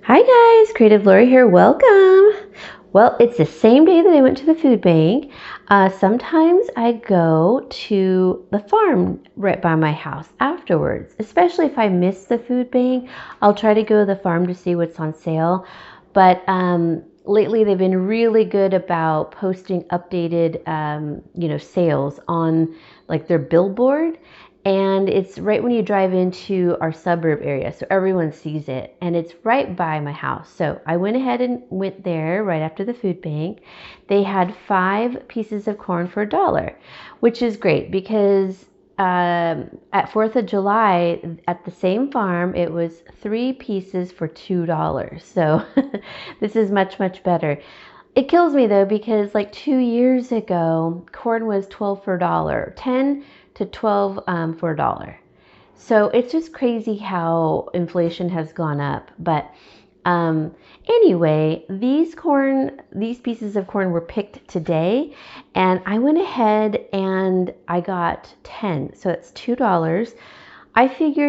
Hi guys, Creative Lori here. Welcome. Well, it's the same day that I went to the food bank. Sometimes I go to the farm right by my house afterwards, especially if I miss the food bank. I'll try to go to the farm to see what's on sale. But lately they've been really good about posting updated, sales on like their billboard. And it's right when you drive into our suburb area, so everyone sees it, and it's right by my house. So I went ahead and went there right after the food bank. They had 5 pieces of corn for $1, which is great because at 4th of July at the same farm, it was 3 pieces for $2. So this is much, much better. It kills me though, because like 2 years ago, corn was 12 for $1, 10 to 12 for $1. So it's just crazy how inflation has gone up. But anyway, these pieces of corn were picked today, and I went ahead and I got 10. So it's $2. I figure,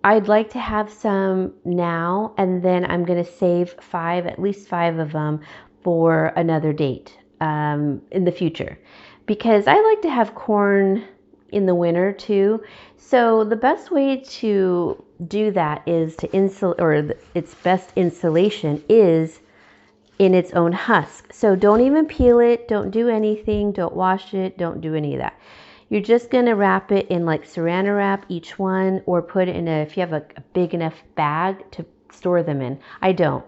I'd like to have some now, and then I'm going to save at least 5 of them for another date in the future, because I like to have corn in the winter too. So the best way to do that is to its best insulation is in its own husk. So don't even peel it, don't do anything, don't wash it, don't do any of that. You're just going to wrap it in like saran wrap each one, or put it in if you have a big enough bag to store them in. I don't.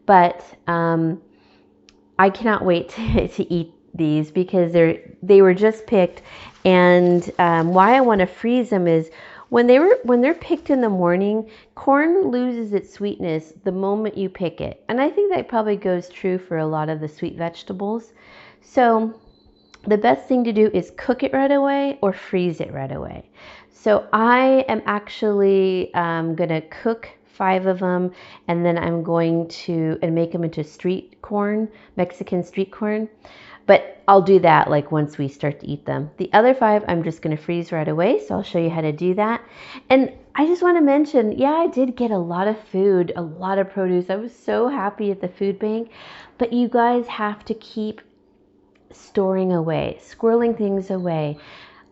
But I cannot wait to eat these because they were just picked. And why I want to freeze them is when they're picked in the morning, corn loses its sweetness the moment you pick it. And I think that probably goes true for a lot of the sweet vegetables. So the best thing to do is cook it right away or freeze it right away. So I am actually going to cook 5 of them, and then I'm going to make them into street corn, Mexican street corn. But I'll do that like once we start to eat them. The other 5 I'm just going to freeze right away, so I'll show you how to do that. And I just want to mention, yeah, I did get a lot of food, a lot of produce. I was so happy at the food bank. But you guys have to keep storing away, squirreling things away.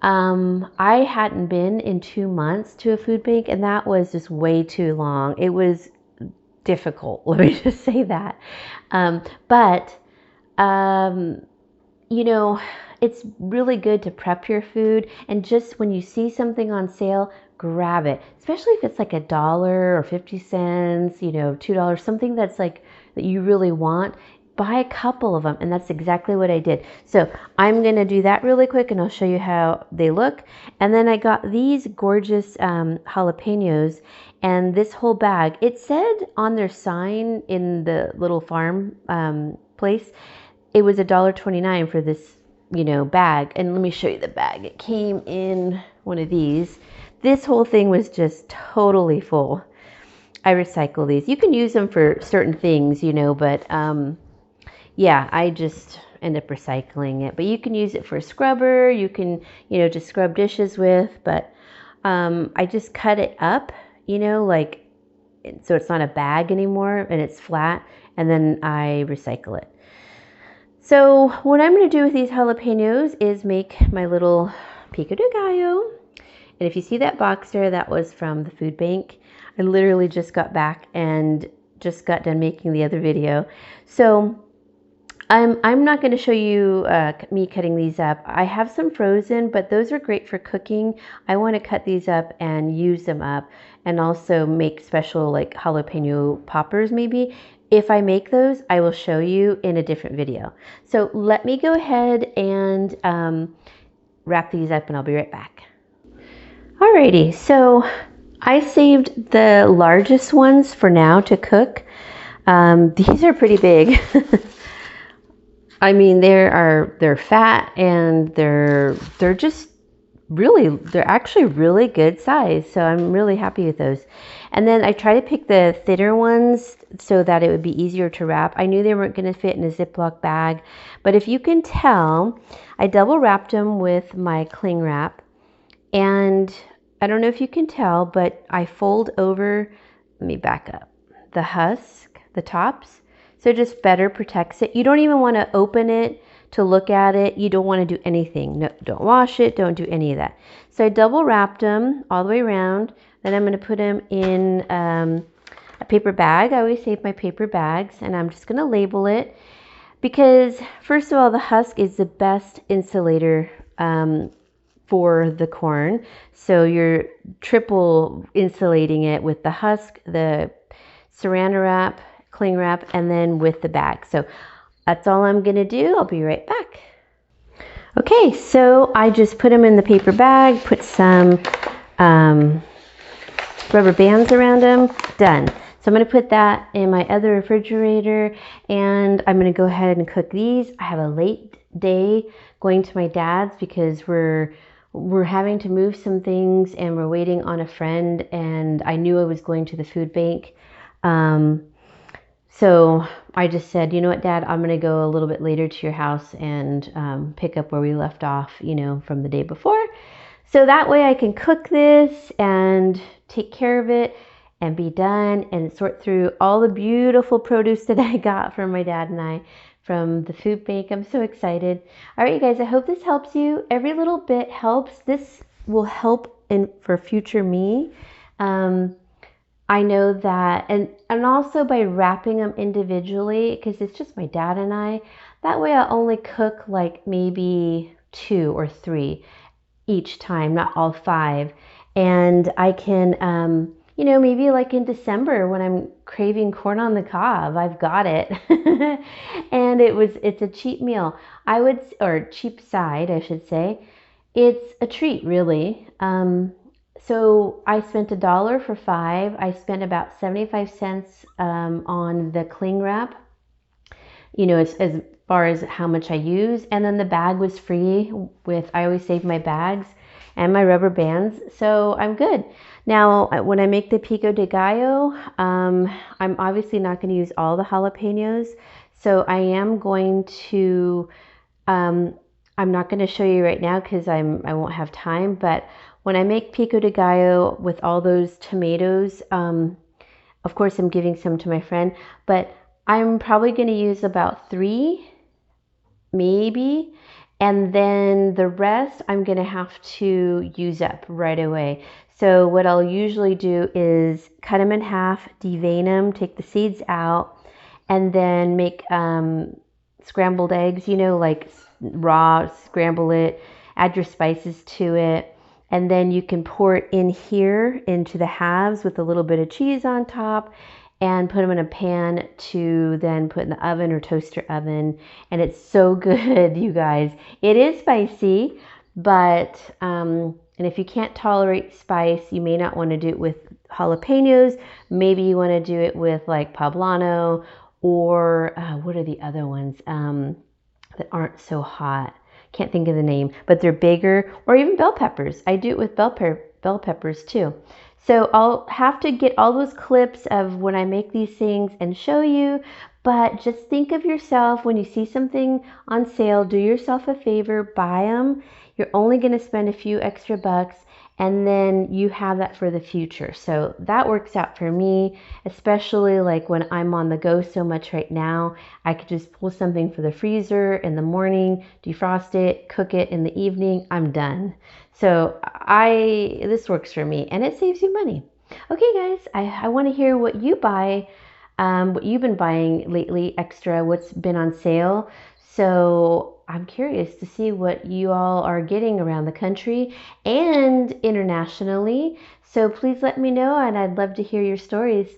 I hadn't been in 2 months to a food bank, and that was just way too long. It was difficult, let me just say that. But it's really good to prep your food, and just when you see something on sale, grab it, especially if it's like $1 or 50 cents, $2, something that's like that you really want. Buy a couple of them, and that's exactly what I did. So I'm gonna do that really quick, and I'll show you how they look. And then I got these gorgeous jalapenos, and this whole bag, it said on their sign in the little farm place, it was $1.29 for this bag. And let me show you the bag. It came in one of these. This whole thing was just totally full. I recycle these. You can use them for certain things, but yeah, I just end up recycling it. But you can use it for a scrubber. You can, just scrub dishes with. But I just cut it up, like, so it's not a bag anymore and it's flat. And then I recycle it. So what I'm going to do with these jalapenos is make my little pico de gallo. And if you see that box there, that was from the food bank. I literally just got back and just got done making the other video. So I'm not going to show you me cutting these up. I have some frozen, but those are great for cooking. I want to cut these up and use them up, and also make special like jalapeno poppers maybe. If I make those, I will show you in a different video. So let me go ahead and wrap these up, and I'll be right back. Alrighty, so I saved the largest ones for now to cook. These are pretty big. I mean, they're fat, and they're actually really good size. So I'm really happy with those. And then I try to pick the thinner ones so that it would be easier to wrap. I knew they weren't going to fit in a Ziploc bag, but if you can tell, I double wrapped them with my cling wrap. And I don't know if you can tell, but I fold over, let me back up. the husk, the tops. So it just better protects it. You don't even want to open it to look at it. You don't want to do anything. No, don't wash it. Don't do any of that. So I double wrapped them all the way around. Then I'm going to put them in a paper bag. I always save my paper bags, and I'm just going to label it because first of all, the husk is the best insulator for the corn. So you're triple insulating it with the husk, the saran wrap, cling wrap, and then with the bag. So that's all I'm gonna do. I'll be right back. Okay, so I just put them in the paper bag, put some rubber bands around them, done. So I'm gonna put that in my other refrigerator, and I'm gonna go ahead and cook these. I have a late day going to my dad's because we're having to move some things and we're waiting on a friend, and I knew I was going to the food bank. So I just said, you know what, Dad, I'm going to go a little bit later to your house and pick up where we left off, from the day before. So that way I can cook this and take care of it and be done and sort through all the beautiful produce that I got from my dad and I from the food bank. I'm so excited. All right, you guys, I hope this helps you. Every little bit helps. This will help for future me. I know that, and also by wrapping them individually, because it's just my dad and I, that way I'll only cook like maybe 2 or 3 each time, not all 5. And I can, maybe like in December when I'm craving corn on the cob, I've got it. And it's a cheap meal. Or cheap side, I should say. It's a treat, really. So I spent $1 for 5. I spent about 75 cents on the cling wrap, as far as how much I use. And then the bag was free I always save my bags and my rubber bands. So I'm good. Now, when I make the pico de gallo, I'm obviously not going to use all the jalapenos. So I am going to, I'm not going to show you right now because I won't have time, but when I make pico de gallo with all those tomatoes, of course I'm giving some to my friend, but I'm probably going to use about 3, maybe, and then the rest I'm going to have to use up right away. So what I'll usually do is cut them in half, devein them, take the seeds out, and then make scrambled eggs, like raw, scramble it, add your spices to it. And then you can pour it in here into the halves with a little bit of cheese on top and put them in a pan to then put in the oven or toaster oven. And it's so good, you guys. It is spicy, but, and if you can't tolerate spice, you may not want to do it with jalapenos. Maybe you want to do it with like poblano or what are the other ones that aren't so hot? Can't think of the name, but they're bigger, or even bell peppers. I do it with bell peppers too. So I'll have to get all those clips of when I make these things and show you, but just think of yourself when you see something on sale, do yourself a favor, buy them. You're only going to spend a few extra bucks, and then you have that for the future. So that works out for me, especially like when I'm on the go so much right now. I could just pull something for the freezer in the morning, defrost it, cook it in the evening, I'm done. So this works for me, and it saves you money. Okay guys, I want to hear what you buy, what you've been buying lately extra, what's been on sale. So I'm curious to see what you all are getting around the country and internationally. So please let me know, and I'd love to hear your stories.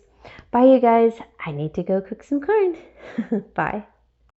Bye, you guys. I need to go cook some corn. Bye.